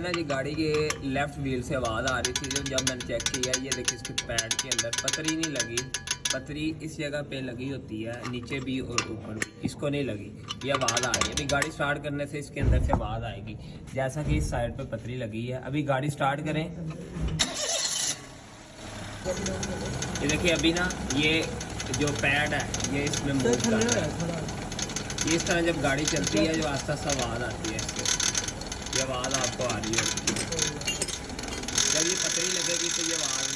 ना जी गाड़ी के लेफ्ट व्हील से आवाज़ आ रही थी जो जब मैंने चेक किया, ये देखिए इसके पैड के अंदर पतरी नहीं लगी। पतरी इस जगह पे लगी होती है, नीचे भी और ऊपर भी, इसको नहीं लगी। ये आवाज़ आ रही है। अभी गाड़ी स्टार्ट करने से इसके अंदर से आवाज़ आएगी, जैसा कि इस साइड पे पतरी लगी है। अभी गाड़ी स्टार्ट करें, ये देखिए अभी ना ये जो पैड है ये इसमें मूव कर रहा है। ये इस तरह जब गाड़ी चलती है जो आस्ता आस्ता आवाज़ आती है इससे, ये आवाज़ आपको आ रही है। जब ये पतरी लगेगी तो ये आवाज़